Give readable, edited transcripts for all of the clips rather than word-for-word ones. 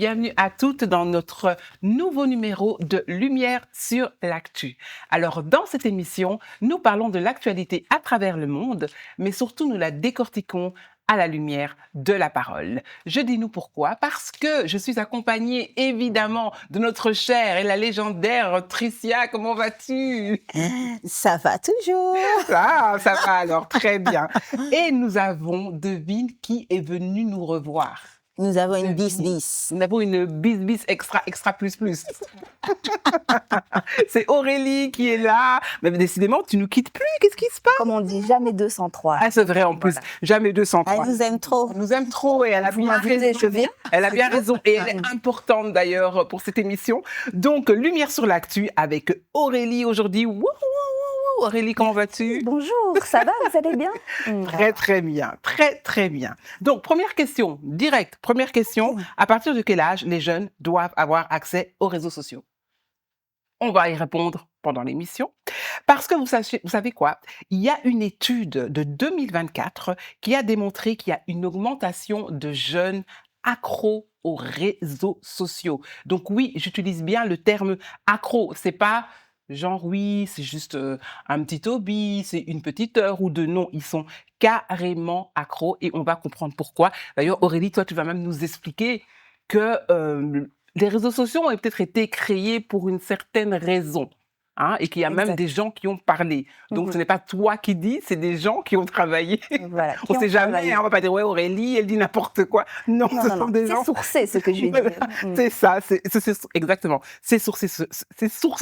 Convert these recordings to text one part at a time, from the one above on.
Bienvenue à toutes dans notre nouveau numéro de Lumière sur l'actu. Alors, dans cette émission, nous parlons de l'actualité à travers le monde, mais surtout nous la décortiquons à la lumière de la parole. Je dis nous pourquoi? Parce que je suis accompagnée évidemment de notre chère et la légendaire Tricia. Comment vas-tu? Ça va toujours. Ah, ça va alors, très bien. Et nous avons, devine qui est venu nous revoir. Nous avons une bis-bis. Nous avons une bis-bis extra plus. C'est Aurélie qui est là. Mais décidément, tu nous quittes plus. Qu'est-ce qui se passe? Comme on dit, jamais 203. Ah, c'est vrai en plus. Voilà. Jamais 203. Elle nous aime trop. Elle nous aime trop et elle a Vous bien m'invitez, raison. je viens. Elle a bien raison et elle est importante d'ailleurs pour cette émission. Donc, Lumière sur l'actu avec Aurélie aujourd'hui. Wouhou, wouhou. Aurélie, comment vas-tu? Bonjour, ça va, vous allez bien? Très bien, très bien. Donc, première question, directe, première question. À partir de quel âge les jeunes doivent avoir accès aux réseaux sociaux? On va y répondre pendant l'émission. Parce que vous savez quoi? Il y a une étude de 2024 qui a démontré qu'il y a une augmentation de jeunes accros aux réseaux sociaux. Donc oui, j'utilise bien le terme accro. C'est pas genre oui, c'est juste un petit hobby, c'est une petite heure ou deux. Non, ils sont carrément accros et on va comprendre pourquoi. D'ailleurs, Aurélie, toi, tu vas même nous expliquer que les réseaux sociaux ont peut-être été créés pour une certaine raison. Hein, et qu'il y a même des gens qui ont parlé. Donc, ce n'est pas toi qui dis, c'est des gens qui ont travaillé. Voilà, On ne sait jamais, hein, on ne va pas dire, ouais, Aurélie, elle dit n'importe quoi. Non, ce sont des gens... C'est sourcé, ce que je vais dire. C'est ça, exactement. C'est sourcé,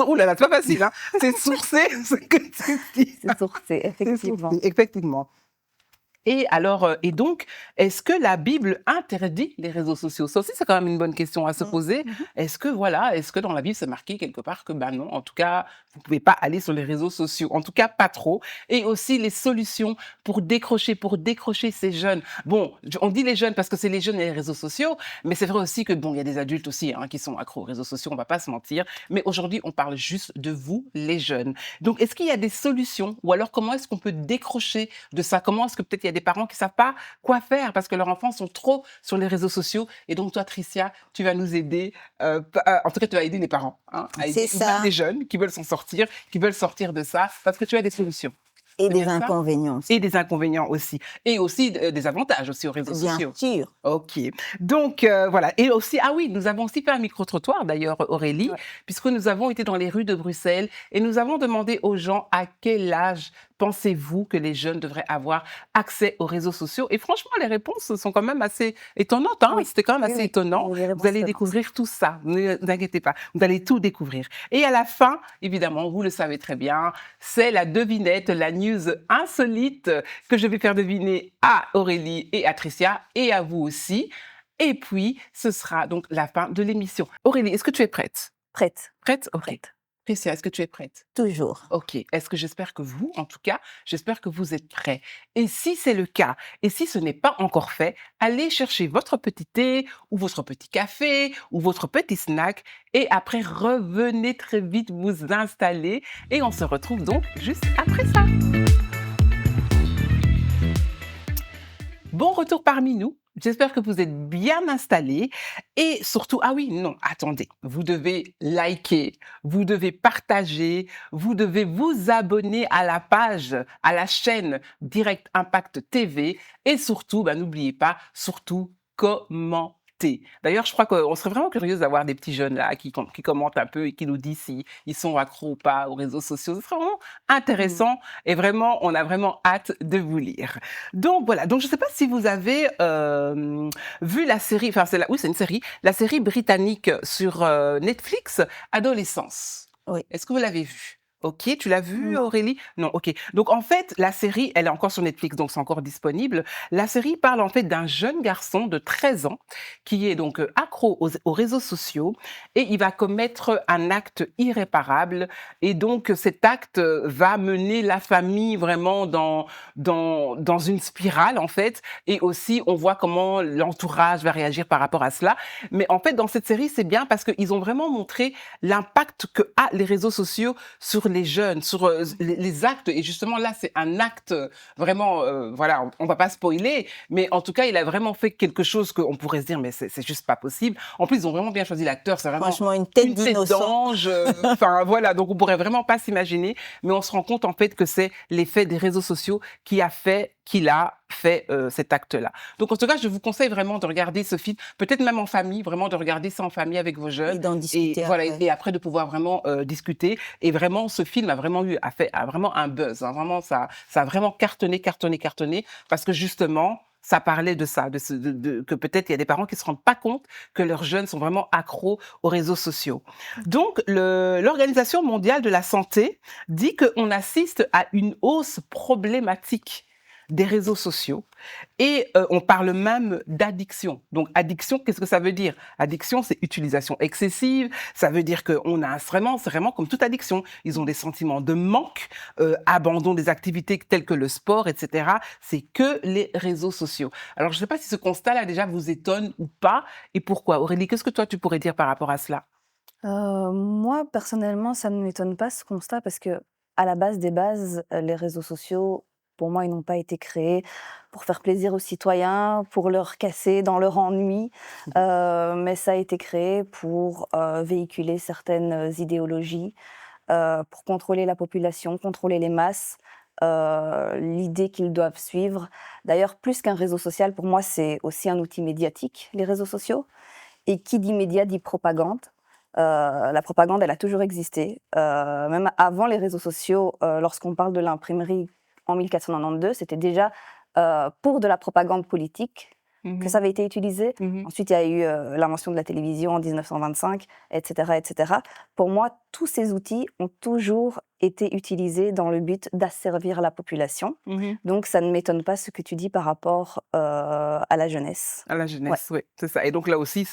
oh là là, c'est pas facile, hein. C'est sourcé, ce que tu dis. C'est sourcé, effectivement. Effectivement. Et alors, et donc, est-ce que la Bible interdit les réseaux sociaux? Ça aussi, c'est quand même une bonne question à se poser. Est-ce que dans la Bible, c'est marqué quelque part que, ben non, en tout cas, vous pouvez pas aller sur les réseaux sociaux. En tout cas, pas trop. Et aussi les solutions pour décrocher ces jeunes. Bon, on dit les jeunes parce que c'est les jeunes et les réseaux sociaux, mais c'est vrai aussi que, bon, il y a des adultes aussi, hein, qui sont accros aux réseaux sociaux, on va pas se mentir. Mais aujourd'hui, on parle juste de vous, les jeunes. Donc, est-ce qu'il y a des solutions ou alors comment est-ce qu'on peut décrocher de ça? Comment est-ce que peut-être il y a des parents qui savent pas quoi faire parce que leurs enfants sont trop sur les réseaux sociaux. Et donc, toi, Tricia, tu vas nous aider. En tout cas, tu vas aider les parents, hein, à aider les jeunes qui veulent s'en sortir, qui veulent sortir de ça parce que tu as des solutions. Et des inconvénients aussi. Et des inconvénients aussi. Et aussi des avantages aussi aux réseaux sociaux. Bien sûr. OK. Donc, voilà. Et aussi, ah oui, nous avons aussi fait un micro-trottoir d'ailleurs, Aurélie, puisque nous avons été dans les rues de Bruxelles et nous avons demandé aux gens à quel âge pensez-vous que les jeunes devraient avoir accès aux réseaux sociaux? Et franchement, les réponses sont quand même assez étonnantes. Hein? C'était quand même assez étonnant. Vous allez découvrir tout ça. Ne vous inquiétez pas. Vous allez tout découvrir. Et à la fin, évidemment, vous le savez très bien, c'est la devinette, la news insolite que je vais faire deviner à Aurélie et à Tricia et à vous aussi. Et puis, ce sera donc la fin de l'émission. Aurélie, est-ce que tu es prête? Prête. Prête? OK. Prête. Tricia, est-ce que tu es prête? Toujours. OK. Est-ce que j'espère que vous, en tout cas, j'espère que vous êtes prêts. Et si c'est le cas, et si ce n'est pas encore fait, allez chercher votre petit thé ou votre petit café ou votre petit snack et après revenez très vite vous installer et on se retrouve donc juste après ça. Bon retour parmi nous. J'espère que vous êtes bien installés et surtout, ah oui, non, attendez, vous devez liker, vous devez partager, vous devez vous abonner à la page, à la chaîne Direct Impact TV et surtout, n'oubliez pas, surtout, commentez. D'ailleurs, je crois qu'on serait vraiment curieuse d'avoir des petits jeunes là qui commentent un peu et qui nous disent s'ils sont accros ou pas aux réseaux sociaux. Ce serait vraiment intéressant et vraiment, on a vraiment hâte de vous lire. Donc voilà, donc je ne sais pas si vous avez vu la série, enfin oui c'est une série, la série britannique sur Netflix, Adolescence. Oui. Est-ce que vous l'avez vue? OK, tu l'as vue, Aurélie? Non, OK. Donc en fait, la série, elle est encore sur Netflix, donc c'est encore disponible. La série parle en fait d'un jeune garçon de 13 ans qui est donc accro aux réseaux sociaux et il va commettre un acte irréparable et donc cet acte va mener la famille vraiment dans une spirale en fait et aussi on voit comment l'entourage va réagir par rapport à cela. Mais en fait, dans cette série, c'est bien parce qu'ils ont vraiment montré l'impact que a les réseaux sociaux sur sur les jeunes, sur les actes. Et justement, là, c'est un acte vraiment, voilà, on va pas spoiler, mais en tout cas, il a vraiment fait quelque chose qu'on pourrait se dire, mais c'est juste pas possible. En plus, ils ont vraiment bien choisi l'acteur. C'est vraiment Franchement, une tête d'innocent. d'ange. Enfin, voilà, donc on pourrait vraiment pas s'imaginer, mais on se rend compte en fait que c'est l'effet des réseaux sociaux qu'il a fait cet acte-là. Donc en tout cas, je vous conseille vraiment de regarder ce film, peut-être même en famille, vraiment de regarder ça en famille avec vos jeunes. Et d'en discuter voilà, après. et après de pouvoir vraiment discuter. Et vraiment, ce film a vraiment un buzz. Hein, vraiment, ça a vraiment cartonné, parce que justement, ça parlait de ça, que peut-être il y a des parents qui se rendent pas compte que leurs jeunes sont vraiment accros aux réseaux sociaux. Donc, l'Organisation mondiale de la santé dit qu'on assiste à une hausse problématique des réseaux sociaux et on parle même d'addiction. Donc addiction, qu'est-ce que ça veut dire? Addiction, c'est utilisation excessive, ça veut dire qu'on a c'est vraiment comme toute addiction. Ils ont des sentiments de manque, abandon des activités telles que le sport, etc. C'est que les réseaux sociaux. Alors je ne sais pas si ce constat-là déjà vous étonne ou pas et pourquoi. Aurélie, qu'est-ce que toi tu pourrais dire par rapport à cela? Moi, personnellement, ça ne m'étonne pas ce constat parce que, à la base des bases, les réseaux sociaux, pour moi, ils n'ont pas été créés pour faire plaisir aux citoyens, pour leur casser dans leur ennui, mais ça a été créé pour véhiculer certaines idéologies, pour contrôler la population, contrôler les masses, l'idée qu'ils doivent suivre. D'ailleurs, plus qu'un réseau social, pour moi, c'est aussi un outil médiatique, les réseaux sociaux. Et qui dit média dit propagande. La propagande, elle a toujours existé. Même avant les réseaux sociaux, lorsqu'on parle de l'imprimerie en 1492, c'était déjà pour de la propagande politique que ça avait été utilisé. Ensuite, il y a eu l'invention de la télévision en 1925, etc., etc. Pour moi, tous ces outils ont toujours été utilisés dans le but d'asservir la population. Donc, ça ne m'étonne pas ce que tu dis par rapport à la jeunesse. À la jeunesse, oui, c'est ça. Et donc là aussi,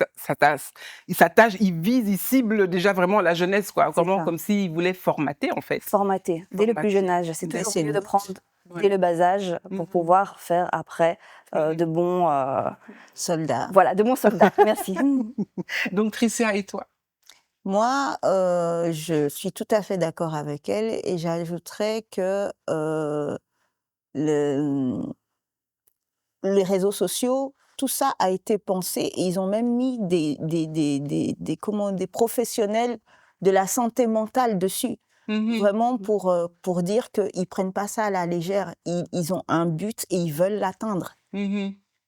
il vise, il cible déjà vraiment la jeunesse, quoi. Comme s'il voulait formater, en fait. Formater, dès le plus jeune âge. C'est toujours mieux de prendre dès le bas âge pour pouvoir faire après de bons soldats. Voilà, de bons soldats. Merci. Donc, Tricia, et toi? Moi, je suis tout à fait d'accord avec elle et j'ajouterais que les réseaux sociaux, tout ça a été pensé et ils ont même mis des professionnels de la santé mentale dessus. Vraiment pour dire qu'ils ne prennent pas ça à la légère. Ils ont un but et ils veulent l'atteindre.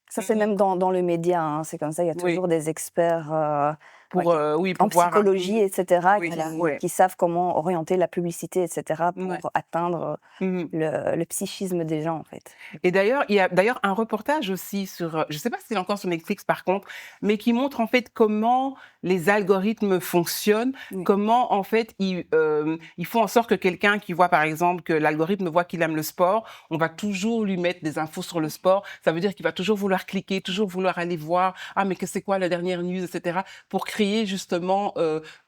Ça, c'est même dans le média. Hein. C'est comme ça, il y a toujours des experts en psychologie, etc., qui savent comment orienter la publicité, etc., pour atteindre le psychisme des gens, en fait. Et d'ailleurs, il y a un reportage aussi sur, je ne sais pas si c'est encore sur Netflix par contre, mais qui montre en fait comment les algorithmes fonctionnent, comment en fait ils font en sorte que quelqu'un qui voit par exemple que l'algorithme voit qu'il aime le sport, on va toujours lui mettre des infos sur le sport. Ça veut dire qu'il va toujours vouloir cliquer, toujours vouloir aller voir, mais que c'est quoi la dernière news, etc., pour créer justement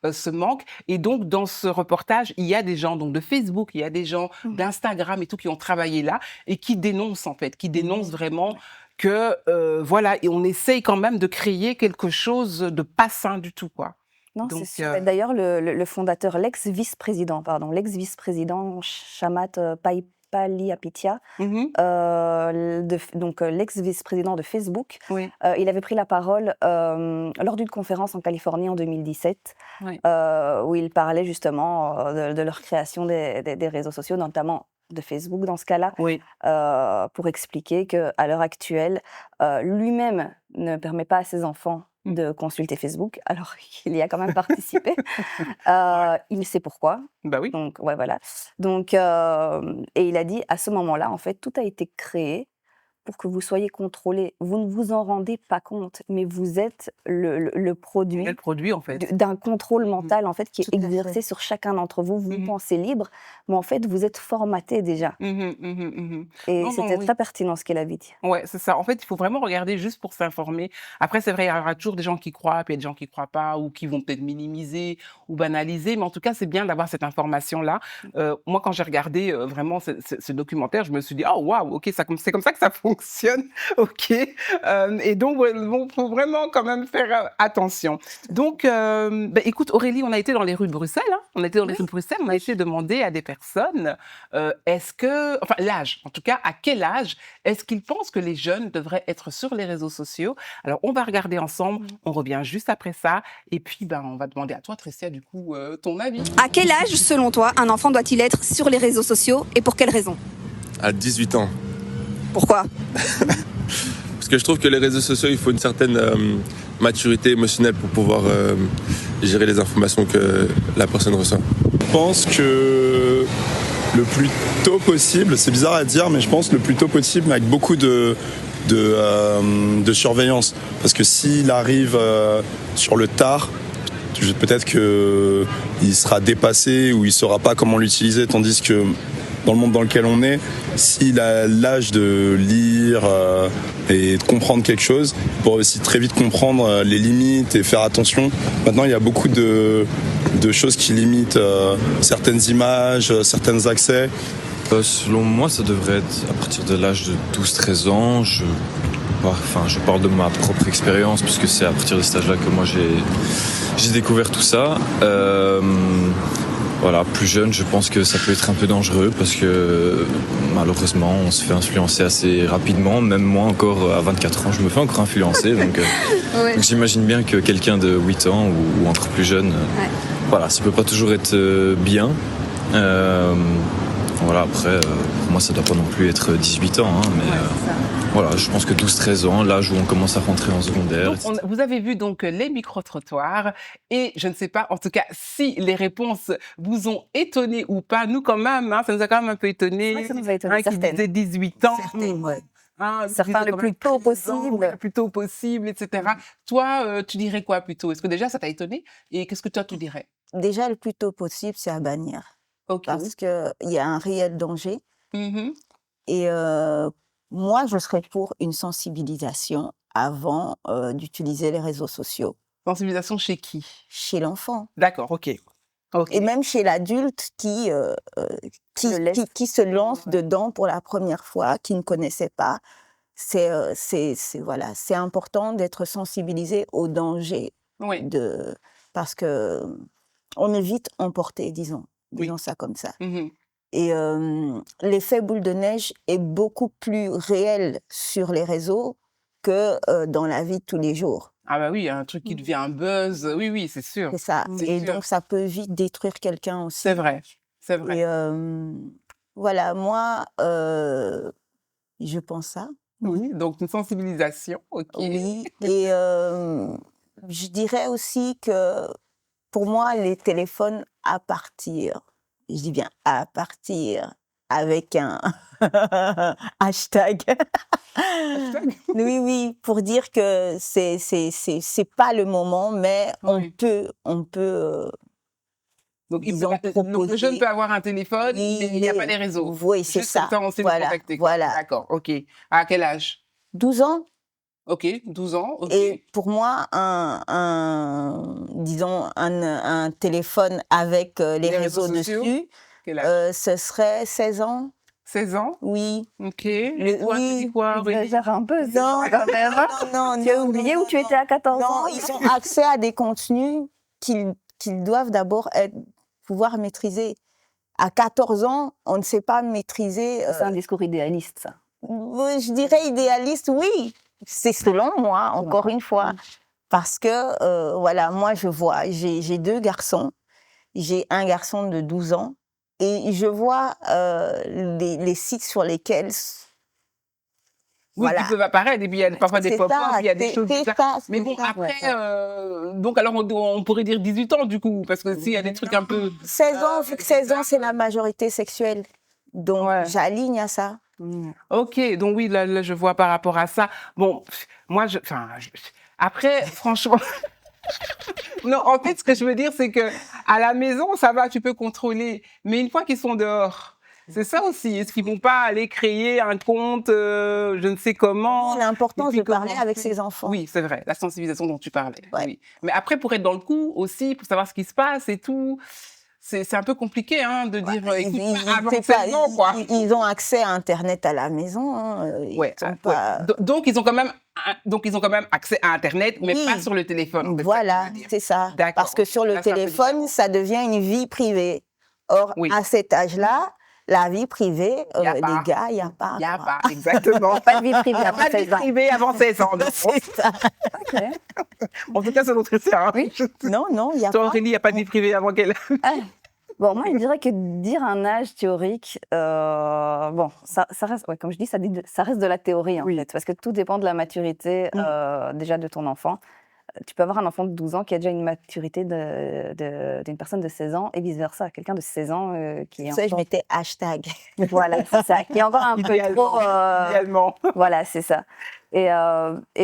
ce manque. Et donc, dans ce reportage, il y a des gens donc, de Facebook, il y a des gens d'Instagram et tout qui ont travaillé là et qui dénoncent en fait, qui dénoncent vraiment que, voilà, et on essaye quand même de créer quelque chose de pas sain du tout, quoi. Non, c'est sûr. D'ailleurs, le fondateur, l'ex-vice-président, Shamat Palihapitiya, donc l'ex-vice-président de Facebook, il avait pris la parole lors d'une conférence en Californie en 2017, où il parlait justement de leur création des réseaux sociaux, notamment de Facebook dans ce cas-là, pour expliquer qu'à l'heure actuelle, lui-même ne permet pas à ses enfants de consulter Facebook, alors qu'il y a quand même participé. Il sait pourquoi. Bah oui. Donc, voilà. Donc, et il a dit, à ce moment-là, en fait, tout a été créé pour que vous soyez contrôlés. Vous ne vous en rendez pas compte, mais vous êtes le produit en fait. d'un contrôle mental en fait, qui est exercé sur chacun d'entre vous. Vous pensez libre, mais en fait, vous êtes formaté déjà. Et c'était très pertinent ce qu'il avait dit. Ouais, c'est ça. En fait, il faut vraiment regarder juste pour s'informer. Après, c'est vrai, il y aura toujours des gens qui croient, puis il y a des gens qui ne croient pas, ou qui vont peut-être minimiser ou banaliser. Mais en tout cas, c'est bien d'avoir cette information-là. Moi, quand j'ai regardé vraiment ce documentaire, je me suis dit, oh, waouh, ok, c'est comme ça que ça fonctionne. fonctionne, ok. Et donc, il faut vraiment quand même faire attention. Donc, écoute, Aurélie, on a été dans les rues de Bruxelles, hein. On a été dans les rues de Bruxelles, on a été demander à des personnes, l'âge, en tout cas, à quel âge est-ce qu'ils pensent que les jeunes devraient être sur les réseaux sociaux? Alors, on va regarder ensemble, on revient juste après ça, et puis, on va demander à toi, Tricia, du coup, ton avis. À quel âge, selon toi, un enfant doit-il être sur les réseaux sociaux et pour quelles raisons? À 18 ans. Pourquoi? Parce que je trouve que les réseaux sociaux, il faut une certaine maturité émotionnelle pour pouvoir gérer les informations que la personne reçoit. Je pense que le plus tôt possible, c'est bizarre à dire, mais je pense le plus tôt possible, mais avec beaucoup de surveillance. Parce que s'il arrive sur le tard, peut-être qu'il sera dépassé ou il ne saura pas comment l'utiliser, tandis que dans le monde dans lequel on est, s'il a l'âge de lire et de comprendre quelque chose, il pourra aussi très vite comprendre les limites et faire attention. Maintenant, il y a beaucoup de choses qui limitent certaines images, certains accès. Selon moi, ça devrait être à partir de l'âge de 12-13 ans. Je parle de ma propre expérience, puisque c'est à partir de cet âge-là que moi j'ai découvert tout ça. Voilà, plus jeune, je pense que ça peut être un peu dangereux parce que malheureusement, on se fait influencer assez rapidement. Même moi, encore à 24 ans, je me fais encore influencer. Donc j'imagine bien que quelqu'un de 8 ans ou encore plus jeune, voilà, ça peut pas toujours être bien. Voilà, après, pour moi, ça doit pas non plus être 18 ans, hein, mais voilà, je pense que 12-13 ans, l'âge où on commence à rentrer en secondaire. Donc, vous avez vu donc les micro-trottoirs et je ne sais pas, en tout cas, si les réponses vous ont étonné ou pas. Nous, quand même, ça nous a quand même un peu étonné. Ouais, ça nous a étonné, Qui disait 18 ans. Certaines, ouais. Certains le plus tôt possible. Le plus tôt possible, etc. Toi, tu dirais quoi plutôt? Est-ce que déjà, ça t'a étonné? Et qu'est-ce que toi, tu dirais? Déjà, le plus tôt possible, c'est à bannir. Ok. Parce qu'il y a un réel danger. Mhm. Et moi, je serais pour une sensibilisation avant d'utiliser les réseaux sociaux. Sensibilisation chez qui? Chez l'enfant. D'accord, ok. Et même chez l'adulte qui se lance dedans pour la première fois, qui ne connaissait pas. Voilà, c'est important d'être sensibilisé au danger. Oui. Parce que on est vite emporté, disons ça comme ça. Mhm. Et l'effet boule de neige est beaucoup plus réel sur les réseaux que dans la vie de tous les jours. Ah bah oui, un truc qui devient un buzz, oui, c'est sûr. C'est ça. Et sûr. donc, ça peut vite détruire quelqu'un aussi. C'est vrai, c'est vrai. Et voilà, moi, je pense ça. Oui, donc une sensibilisation, ok. Oui, et je dirais aussi que pour moi, les téléphones à partir, je dis bien à partir, avec un hashtag. Oui, pour dire que c'est pas le moment, mais Oui. on peut Donc, proposer. le jeune peut avoir un téléphone, mais il n'y a pas les réseaux. Oui, c'est Juste ça. comme ça, on sait le contacter. Voilà. D'accord, ok. À quel âge? 12 ans. Ok, 12 ans, ok. Et pour moi, disons, un téléphone avec les réseaux sociaux, dessus, quel âge? ce serait 16 ans. 16 ans? Oui. Ok. Oui, tu dis quoi, Tu Aurélie? exagères un peu, Non, quand même. non, Tu as oublié où tu étais à 14 ans? Non, ils ont accès à des contenus qu'ils doivent d'abord pouvoir maîtriser. À 14 ans, on ne sait pas maîtriser. C'est un discours idéaliste, ça. Je dirais idéaliste, oui. C'est selon moi, encore une fois. Parce que, voilà, moi, je vois, j'ai 2 garçons. J'ai un garçon de 12 ans. Et je vois les sites sur lesquels... Oui, voilà. qui peuvent apparaître, et puis il y a parfois des pop-up, il y a des choses comme ça. Mais bon, ça. après, donc alors on pourrait dire 18 ans du coup, parce que s'il y a des trucs un peu... 16 ans, vu que 16 ans, c'est la majorité sexuelle. Donc, j'aligne à ça. Ok, donc oui, là, je vois par rapport à ça. Bon, moi, après, franchement... Non, en fait, ce que je veux dire, c'est que à la maison, ça va, tu peux contrôler. Mais une fois qu'ils sont dehors, c'est ça aussi. Est-ce qu'ils vont pas aller créer un compte, je ne sais comment? L'important, c'est de parler avec ses enfants. Oui, c'est vrai, la sensibilisation dont tu parlais. Ouais. Oui. Mais après, pour être dans le coup aussi, pour savoir ce qui se passe et tout, c'est un peu compliqué hein, de dire écoute, avant c'est 16 ans, quoi. ils ont accès à Internet à la maison. Hein, Ouais, ils sont pas... Donc, ils ont quand même accès à Internet, mais Oui. pas sur le téléphone. En fait, Voilà, ça que tu veux dire. c'est ça. D'accord. Parce que sur le Là, c'est un peu téléphone, différent. ça devient une vie privée. Or, Oui. à cet âge-là, la vie privée, Y a pas. les gars, il n'y a pas. Il n'y a quoi. pas, exactement. Pas de vie privée Il n'y a après pas de vie 16 ans. privée avant 16 ans. non. C'est ça. Ok. En tout cas, c'est notre histoire. Hein. Oui. Non, non, il n'y a Toi, pas. Aurélie, il n'y a pas de vie privée avant qu'elle... Ah. Bon, moi, je dirais que dire un âge théorique, bon, ça reste, ouais, comme je dis, ça reste de la théorie, en Oui. fait, parce que tout dépend de la maturité, déjà de ton enfant. Tu peux avoir un enfant de 12 ans qui a déjà une maturité d'une personne de 16 ans et vice-versa. Quelqu'un de 16 ans qui est Ça, je encore... mettais hashtag. Voilà, c'est ça. Qui est encore un peu Idéalement. trop... Idéalement. Voilà, c'est ça. Et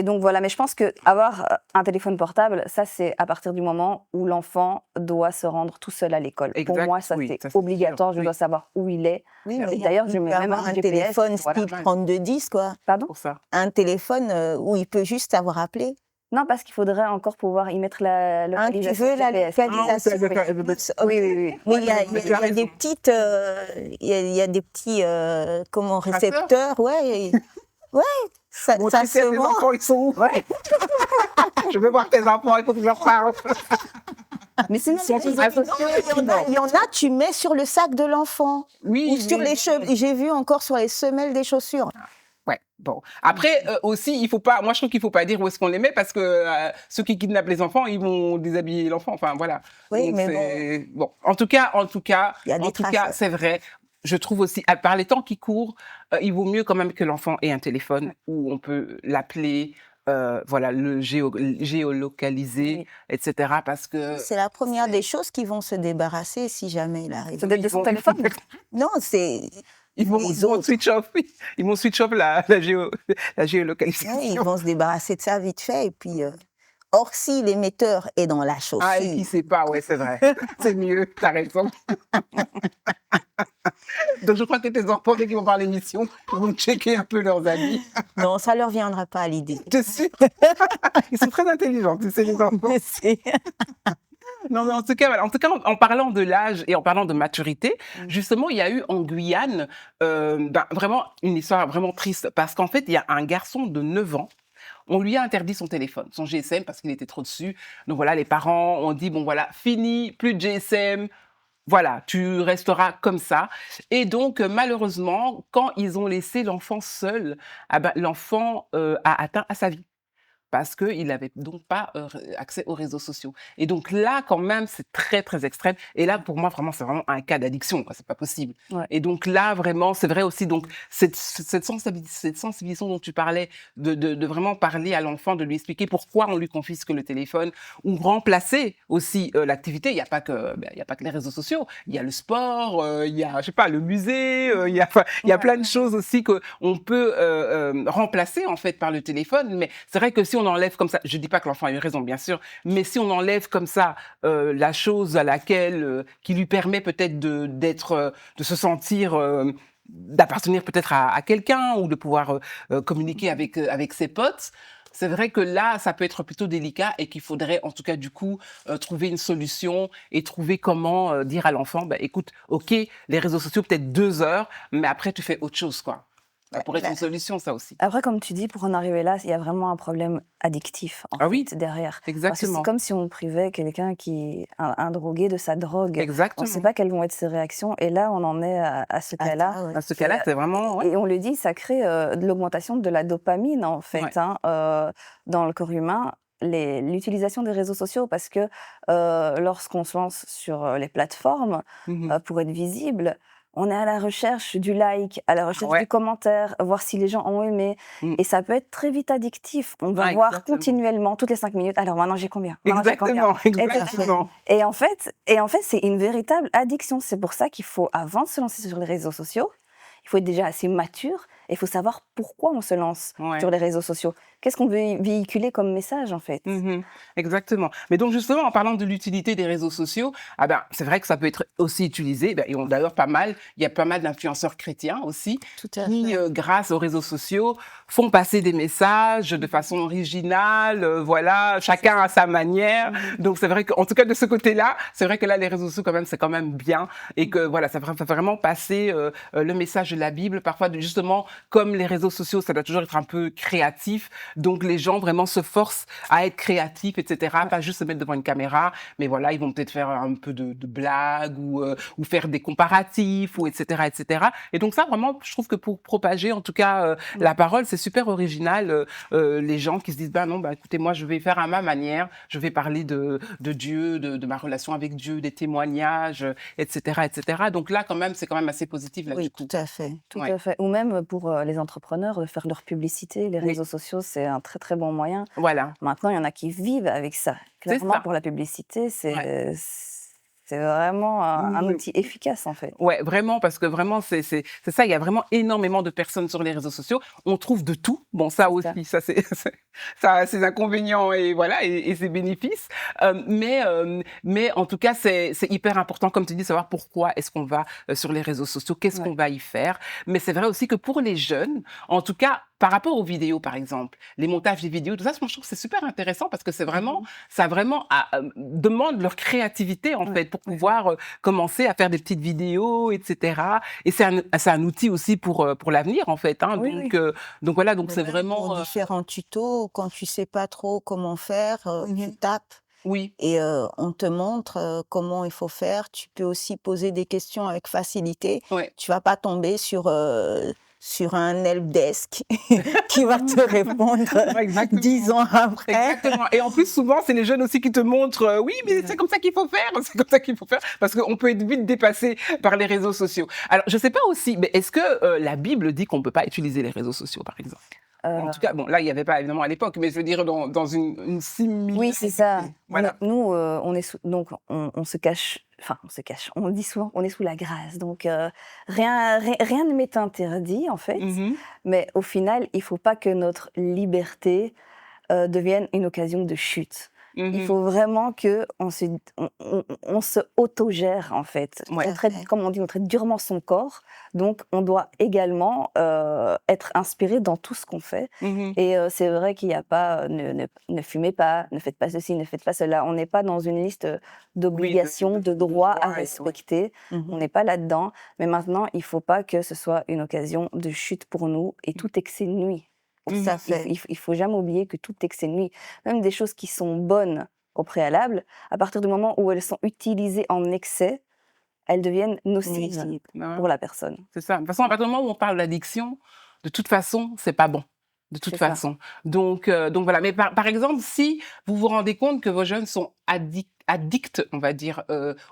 donc voilà, mais je pense qu'avoir un téléphone portable, ça c'est à partir du moment où l'enfant doit se rendre tout seul à l'école. Pour Exact, moi, ça oui, c'est ça, c'est obligatoire, sûr, je dois savoir où il est. Oui, mais D'ailleurs, je il mets peut même avoir un un GPS, téléphone voilà. speed 3210, quoi. Pardon? Pour ça. Un téléphone où il peut juste savoir appeler. Non, parce qu'il faudrait encore pouvoir y mettre la Hein, tu localisation veux la GPS. localisation. Ah, oui, Oui, oui, oui. Oui, il y a, mais tu as raison. des petites, il y a des petits, comment, Traceurs. récepteurs, ouais, ouais, ça Montrer se tes vend. enfants, ils sont où? Je veux voir tes enfants, il faut que je leur parle. Mais sinon, Ils sont les tous réseaux associés. sociaux, Il y en a, tu mets sur le sac de l'enfant. Oui, Ou sur oui, les oui. cheveux. J'ai vu encore sur les semelles des chaussures. Ouais, bon. Après, aussi, il faut pas, moi je trouve qu'il faut pas dire où est-ce qu'on les met parce que ceux qui kidnappent les enfants, ils vont déshabiller l'enfant. Enfin, voilà. Oui, Donc, mais c'est- bon. En tout cas, Il y a des traces. c'est vrai. Je trouve aussi, par les temps qui courent, il vaut mieux quand même que l'enfant ait un téléphone où on peut l'appeler, voilà, le géolocaliser, Oui. etc. Parce que C'est la première des choses qui vont se débarrasser si jamais il arrive. Ça doit être de son vont- téléphone. Non, c'est. ils vont Les autres. switch off, ils vont switch off la géolocalisation. Ouais, ils vont se débarrasser de ça vite fait. Et puis, or, si l'émetteur est dans la chaussure, Ah, et qui sait pas, ouais, c'est vrai. C'est mieux, t'as raison. Donc, je crois que tes enfants, dès qu'ils vont voir l'émission, ils vont checker un peu leurs amis. non, ça leur viendra pas à l'idée. Je suis... Ils sont très intelligents, tu sais, les enfants. Non, mais en tout cas, voilà. En tout cas, en parlant de l'âge et en parlant de maturité, justement, il y a eu en Guyane vraiment une histoire vraiment triste parce qu'en fait, il y a un garçon de 9 ans. On lui a interdit son téléphone, son GSM, parce qu'il était trop dessus. Donc voilà, les parents ont dit, bon voilà, fini, plus de GSM, voilà, tu resteras comme ça. Et donc, malheureusement, quand ils ont laissé l'enfant seul, ah ben, l'enfant a atteint à sa vie. Parce qu'il n'avait donc pas accès aux réseaux sociaux. Et donc là, quand même, c'est très, très extrême. Et là, pour moi, vraiment, c'est vraiment un cas d'addiction, quoi. C'est pas possible. Ouais. Et donc là, vraiment, c'est vrai aussi, donc, cette sensibilisation dont tu parlais, de vraiment parler à l'enfant, de lui expliquer pourquoi on lui confisque le téléphone, ou remplacer aussi l'activité. Il n'y a pas que les réseaux sociaux. Il y a le sport, il y a, je sais pas, le musée, il y a plein de choses aussi qu'on peut remplacer, en fait, par le téléphone. Mais c'est vrai que si on enlève comme ça, je dis pas que l'enfant a eu raison, bien sûr, mais si on enlève comme ça la chose à laquelle, qui lui permet peut-être de se sentir, d'appartenir peut-être à quelqu'un ou de pouvoir communiquer avec ses potes, c'est vrai que là, ça peut être plutôt délicat et qu'il faudrait, en tout cas, du coup, trouver une solution et trouver comment dire à l'enfant, bah, écoute, ok, les réseaux sociaux, peut-être 2 heures, mais après, tu fais autre chose, quoi. Ça pourrait être une solution, ça aussi. Après, comme tu dis, pour en arriver là, il y a vraiment un problème addictif en Ah oui, fait, derrière. Parce que exactement. c'est comme si on privait quelqu'un un drogué de sa drogue. On ne Exactement. sait pas quelles vont être ses réactions. Et là, on en est à ce cas-là. Ah, ouais. Dans ce cas-là, c'est vraiment... ouais. Et on le dit, ça crée de l'augmentation de la dopamine, en fait, Ouais. dans le corps humain. L'utilisation des réseaux sociaux, parce que lorsqu'on se lance sur les plateformes, Mhm. pour être visible, on est à la recherche du like, à la recherche Ouais. du commentaire, voir si les gens ont aimé. Mm. Et ça peut être très vite addictif. On va Ah, voir exactement. continuellement, toutes les 5 minutes. Alors maintenant, j'ai combien? Maintenant, j'ai combien? Exactement, exactement. Et en fait, c'est une véritable addiction. C'est pour ça qu'il faut, avant de se lancer sur les réseaux sociaux, il faut être déjà assez mature et il faut savoir pourquoi on se lance Ouais. sur les réseaux sociaux. qu'est-ce qu'on veut véhiculer comme message, en fait. Mhm, exactement. Mais donc justement, en parlant de l'utilité des réseaux sociaux, ah ben, c'est vrai que ça peut être aussi utilisé. Ben, d'ailleurs, il y a pas mal d'influenceurs chrétiens aussi Tout à qui, fait. grâce aux réseaux sociaux, font passer des messages de façon originale. Voilà, chacun à sa manière. Donc c'est vrai qu'en tout cas de ce côté-là, c'est vrai que là, les réseaux sociaux quand même, c'est quand même bien et que voilà, ça fait vraiment passer le message de la Bible. Parfois, justement, comme les réseaux sociaux, ça doit toujours être un peu créatif. Donc les gens vraiment se forcent à être créatifs, etc. Pas juste se mettre devant une caméra, mais voilà, ils vont peut-être faire un peu de blagues ou faire des comparatifs, ou etc., etc. Et donc ça, vraiment, je trouve que pour propager, en tout cas, la parole, c'est super original. Les gens qui se disent, ben non, bah écoutez, moi, je vais faire à ma manière, je vais parler de Dieu, de ma relation avec Dieu, des témoignages, etc., etc. Donc là, quand même, c'est quand même assez positif là Oui, du coup. tout à fait. Tout Ouais. à fait. Ou même pour les entrepreneurs de faire leur publicité. Les Oui. réseaux sociaux, c'est un très très bon moyen. Voilà, Maintenant, il y en a qui vivent avec ça. c'est Clairement, ça. pour la publicité, Ouais. c'est vraiment un Oui. outil efficace, en fait. Ouais, vraiment, parce que vraiment, c'est ça. Il y a vraiment énormément de personnes sur les réseaux sociaux. On trouve de tout. Bon, ça C'est ça. aussi, ça a ses inconvénients et voilà, et ses bénéfices. Mais en tout cas, c'est hyper important, comme tu dis, de savoir pourquoi est-ce qu'on va sur les réseaux sociaux, qu'est-ce Ouais. qu'on va y faire. Mais c'est vrai aussi que pour les jeunes, en tout cas, par rapport aux vidéos, par exemple, les montages des vidéos, tout ça, moi, je trouve que c'est super intéressant parce que c'est vraiment, ça vraiment demande leur créativité, en Ouais, fait, pour ouais. pouvoir commencer à faire des petites vidéos, etc. Et c'est un outil aussi pour l'avenir, en fait. Hein. Oui, Donc, oui. donc voilà, donc Mais c'est même vraiment... pour différents tutos, quand tu sais pas trop comment faire, tu tapes oui, et on te montre comment il faut faire. Tu peux aussi poser des questions avec facilité. ouais. Tu vas pas tomber sur un helpdesk qui va te répondre Ouais, exactement. 10 ans après. Exactement. Et en plus, souvent, c'est les jeunes aussi qui te montrent, oui, mais c'est comme ça qu'il faut faire, c'est comme ça qu'il faut faire, parce qu'on peut être vite dépassé par les réseaux sociaux. Alors, je sais pas aussi, mais est-ce que la Bible dit qu'on peut pas utiliser les réseaux sociaux, par exemple? En tout cas, bon, là, il y avait pas évidemment à l'époque, mais je veux dire dans une similarité. Oui, c'est ça. Voilà. Nous, on est donc on se cache, enfin on se cache. On dit souvent, on est sous la grâce. Donc rien ne m'est interdit en fait. Mhm. Mais au final, il faut pas que notre liberté devienne une occasion de chute. Il Mhm. faut vraiment que on se autogère en fait. Ouais. On traite, comme on dit, on traite durement son corps. Donc on doit également être inspiré dans tout ce qu'on fait. Mhm. Et c'est vrai qu'il n'y a pas ne fumez pas, ne faites pas ceci, ne faites pas cela. On n'est pas dans une liste d'obligations, de droits à droits, ouais. respecter. Mhm. On n'est pas là-dedans. Mais maintenant, il ne faut pas que ce soit une occasion de chute pour nous. Et tout excès nuit. Tout à fait. Il faut jamais oublier que tout excès nuit. Même des choses qui sont bonnes au préalable, à partir du moment où elles sont utilisées en excès, elles deviennent nocives Nuisible. Ouais. pour la personne. C'est ça. De toute façon, à partir du moment où on parle d'addiction, de toute façon, c'est pas bon. De toute C'est ça. façon. Donc voilà. Mais par exemple, si vous vous rendez compte que vos jeunes sont addicts, on va dire,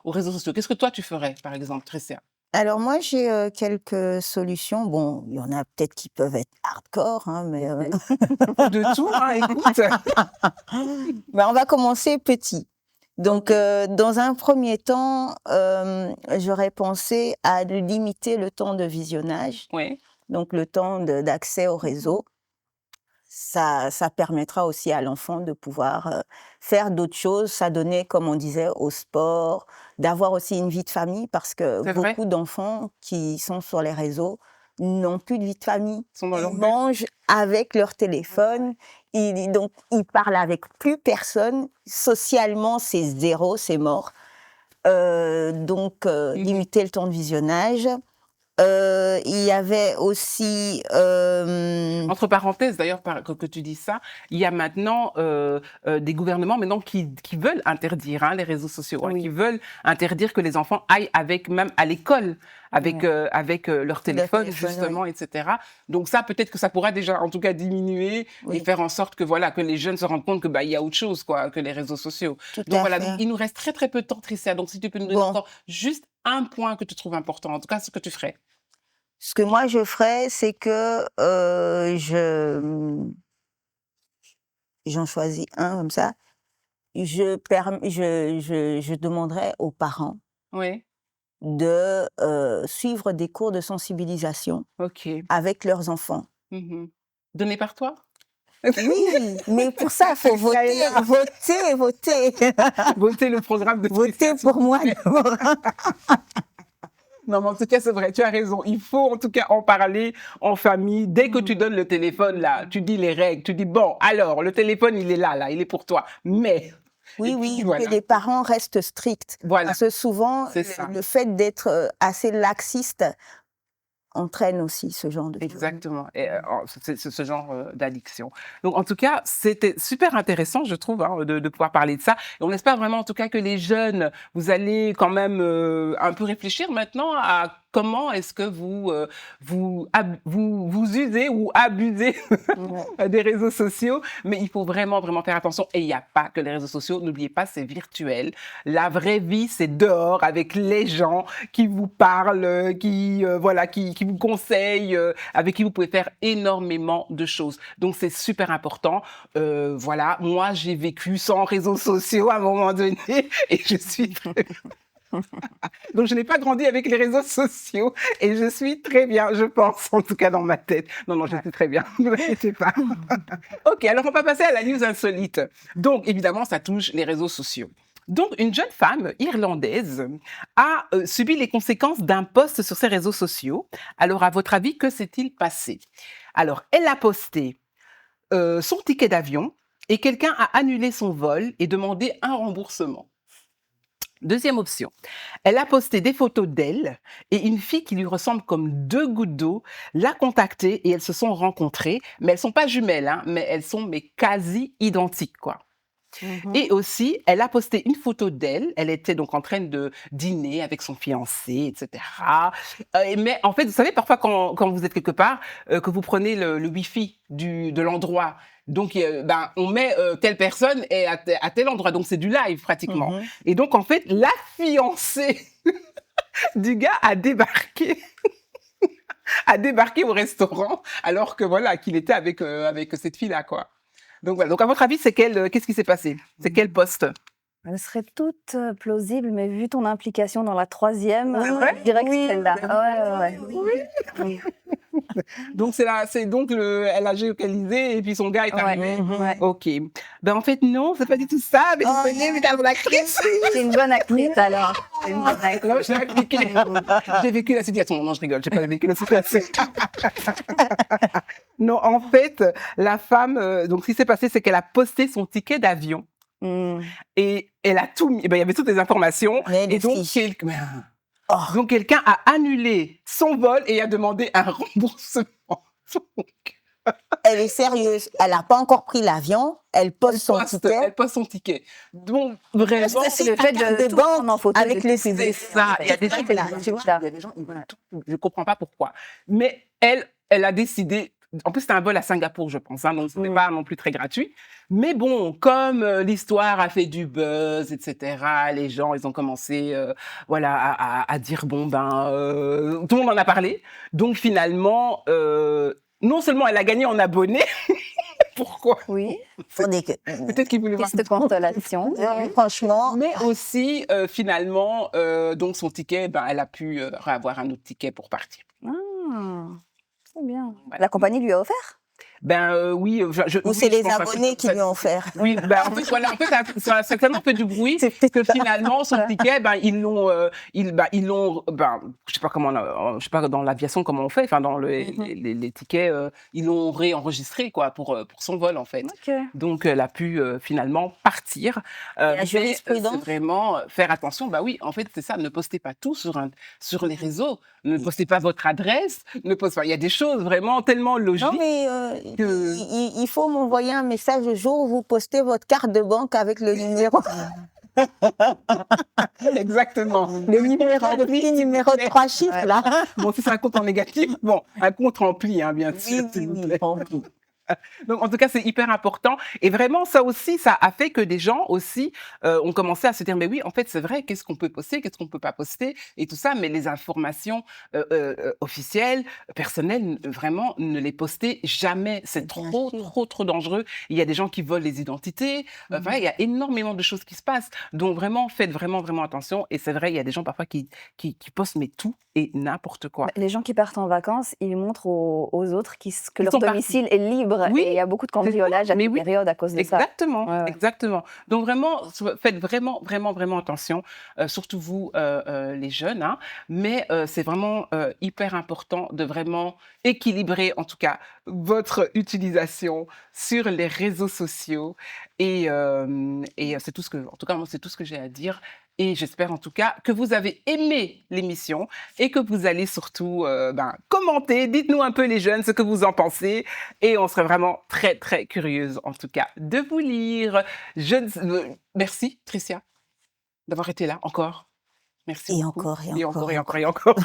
aux réseaux sociaux, qu'est-ce que toi tu ferais, par exemple, Tricia? Alors moi, j'ai quelques solutions. Bon, il y en a peut-être qui peuvent être hardcore, hein, mais De tout, hein, écoute. ben, on va commencer petit. Donc, dans un premier temps, j'aurais pensé à limiter le temps de visionnage, Oui. donc le temps d'accès au réseau. Ça permettra aussi à l'enfant de pouvoir faire d'autres choses, s'adonner, comme on disait, au sport, d'avoir aussi une vie de famille, parce que C'est vrai. beaucoup d'enfants qui sont sur les réseaux n'ont plus de vie de famille. Ils sont dans leur Ils bulle. mangent avec leur téléphone, donc ils parlent avec plus personne. Socialement, c'est zéro, c'est mort. Donc, limiter le temps de visionnage. Il y avait aussi... Entre parenthèses, d'ailleurs, que tu dis ça, il y a maintenant des gouvernements maintenant qui veulent interdire les réseaux sociaux, Oui. qui veulent interdire que les enfants aillent même à l'école avec leur téléphone, téléphone, justement, etc. Donc ça, peut-être que ça pourra déjà, en tout cas, diminuer Oui. et faire en sorte que voilà, que les jeunes se rendent compte que il y a autre chose que les réseaux sociaux. Tout Donc à voilà, fait. donc, il nous reste très très peu de temps, Tricia. Donc si tu peux nous donner Bon. encore juste un point que tu trouves important, en tout cas ce que tu ferais. Ce que moi je ferais, c'est que j'en choisis un comme ça. Je demanderais aux parents Oui. de suivre des cours de sensibilisation Ok. avec leurs enfants. Mhm. Donné par toi? Oui, mais pour ça, il faut voter. Voter le programme de Voter pour moi. Non, mais en tout cas, c'est vrai, tu as raison. Il faut en tout cas en parler en famille. Dès que tu donnes le téléphone, là, tu dis les règles, tu dis, bon, alors, le téléphone, il est là, il est pour toi. Mais... Oui, Et puis, oui, voilà. que les parents restent stricts. Voilà. Parce que souvent, C'est ça. le fait d'être assez laxiste entraîne aussi ce genre de choses. Exactement. Et, c'est ce genre d'addiction. Donc, en tout cas, c'était super intéressant, je trouve, hein, de pouvoir parler de ça. Et on espère vraiment, en tout cas, que les jeunes, vous allez quand même un peu réfléchir maintenant à comment est-ce que vous usez ou abusez des réseaux sociaux. Mais il faut vraiment, vraiment faire attention. Et il n'y a pas que les réseaux sociaux. N'oubliez pas, c'est virtuel. La vraie vie, c'est dehors avec les gens qui vous parlent, qui vous conseillent, avec qui vous pouvez faire énormément de choses. Donc, c'est super important. Voilà, moi, j'ai vécu sans réseaux sociaux à un moment donné et je suis très... Donc, je n'ai pas grandi avec les réseaux sociaux et je suis très bien, je pense, en tout cas dans ma tête. Non, je suis très bien, ne vous inquiétez pas. Ok, alors on va passer à la news insolite. Donc, évidemment, ça touche les réseaux sociaux. Donc, une jeune femme irlandaise a subi les conséquences d'un post sur ses réseaux sociaux. Alors, à votre avis, que s'est-il passé? Alors, elle a posté son ticket d'avion et quelqu'un a annulé son vol et demandé un remboursement. Deuxième option, elle a posté des photos d'elle et une fille qui lui ressemble comme deux gouttes d'eau l'a contactée et elles se sont rencontrées. Mais elles ne sont pas jumelles, hein, mais elles sont quasi identiques, quoi. Et aussi, elle a posté une photo d'elle. Elle était donc en train de dîner avec son fiancé, etc. Mais en fait, vous savez, parfois, quand vous êtes quelque part, que vous prenez le Wi-Fi de l'endroit, donc on met telle personne est à tel endroit. Donc, c'est du live pratiquement. Et donc, en fait, la fiancée du gars a débarqué. a débarqué au restaurant alors que voilà, qu'il était avec cette fille-là, quoi. Donc voilà. Donc à votre avis, qu'est-ce qui s'est passé? C'est quel poste? Elles seraient toutes plausibles, mais vu ton implication dans la troisième, vrai? je dirais que c'est celle-là. Ouais. Oui. Donc elle a géolocalisé et puis son gars est arrivé. Ouais. Ok. Ben en fait non, c'est pas du tout ça. Mais l'actrice. C'est une bonne actrice alors. C'est une bonne actrice. Non, je l'ai appliqué. J'ai vécu la situation. Non, je rigole. J'ai pas vécu la situation. Non, en fait, la femme. Donc, ce qui s'est passé, c'est qu'elle a posté son ticket d'avion et elle a tout mis. Il y avait toutes les informations. Et donc, donc, quelqu'un a annulé son vol et a demandé un remboursement. Elle est sérieuse. Elle n'a pas encore pris l'avion. Elle pose son ticket. Elle pose son ticket. Donc, vraiment, c'est le fait de banque en photo avec les c'est ça. Il y a des gens qui je ne comprends pas pourquoi. Mais elle a décidé. En plus, c'était un vol à Singapour, je pense. Hein, donc, ce n'est pas non plus très gratuit. Mais bon, comme l'histoire a fait du buzz, etc., les gens, ils ont commencé à dire, bon, tout le monde en a parlé. Donc, finalement, non seulement elle a gagné en abonnés, pourquoi? Oui. Peut-être qu'il voulait voir. Triste consolation. Franchement. Mais aussi, finalement, donc son ticket, elle a pu avoir un autre ticket pour partir. C'est bien. Voilà. La compagnie lui a offert? Oui. Ou c'est les abonnés qui lui ont offert. Oui, en fait, ça a certainement fait du bruit. C'est que finalement, son ticket, ils l'ont, je sais pas comment, je sais pas dans l'aviation comment on fait, enfin dans les tickets, ils l'ont réenregistré quoi pour son vol en fait. Okay. Donc elle a pu finalement partir. La jurisprudence. C'est vraiment faire attention. Oui, en fait c'est ça. Ne postez pas tout sur les réseaux. Ne postez pas votre adresse. Ne postez pas. Il y a des choses vraiment tellement logiques. Non mais il faut m'envoyer un message le jour où vous postez votre carte de banque avec le numéro. Exactement. Le petit numéro de 3 chiffres là. Bon, si c'est un compte en négatif, un compte rempli, hein, bien sûr. Oui. Donc, en tout cas, c'est hyper important. Et vraiment, ça aussi, ça a fait que des gens aussi ont commencé à se dire, mais oui, en fait, c'est vrai, qu'est-ce qu'on peut poster, qu'est-ce qu'on peut pas poster et tout ça. Mais les informations officielles, personnelles, vraiment, ne les postez jamais. C'est trop dangereux. Il y a des gens qui volent les identités. Il y a énormément de choses qui se passent. Donc, vraiment, faites vraiment attention. Et c'est vrai, il y a des gens parfois qui postent mais tout et n'importe quoi. Les gens qui partent en vacances, ils montrent aux autres que leur domicile est libre. déséquilibre Oui, et il y a beaucoup de cambriolage à mais cette oui, période à cause de ça. exactement, Ouais, ouais. exactement. Donc vraiment, faites vraiment, vraiment, vraiment attention, surtout vous, les jeunes, hein. Mais c'est vraiment hyper important de vraiment équilibrer, en tout cas, votre utilisation sur les réseaux sociaux. Et c'est tout ce que, en tout cas, moi, c'est tout ce que j'ai à dire. Et j'espère en tout cas que vous avez aimé l'émission et que vous allez surtout commenter. Dites-nous un peu les jeunes ce que vous en pensez. Et on serait vraiment très, très curieuse, en tout cas, de vous lire. Merci, Tricia, d'avoir été là encore. Merci Et beaucoup. encore, et Et encore, encore, et et encore, et encore.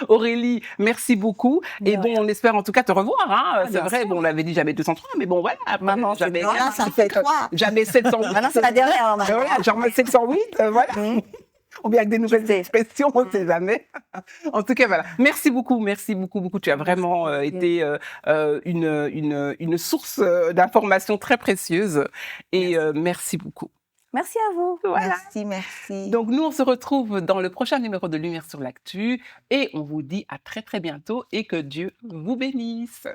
Aurélie, merci beaucoup. De Et bon, rien. on espère en tout cas te revoir. Hein. C'est bien vrai, sûr. bon, on l'avait dit jamais 203, mais bon, voilà. Après, Maman, c'est jamais, bien. Voilà, ça fait 3. jamais 708. Maintenant, c'est la dernière. hein, maintenant. Voilà, genre 708, voilà. Ou bien avec des nouvelles sais. expressions, on ne sait jamais. En tout cas, voilà. Merci beaucoup, beaucoup. Tu as vraiment été une source d'informations très précieuse. Et merci beaucoup. Merci à vous. Voilà. Merci. Donc, nous, on se retrouve dans le prochain numéro de Lumière sur l'actu et on vous dit à très, très bientôt et que Dieu vous bénisse.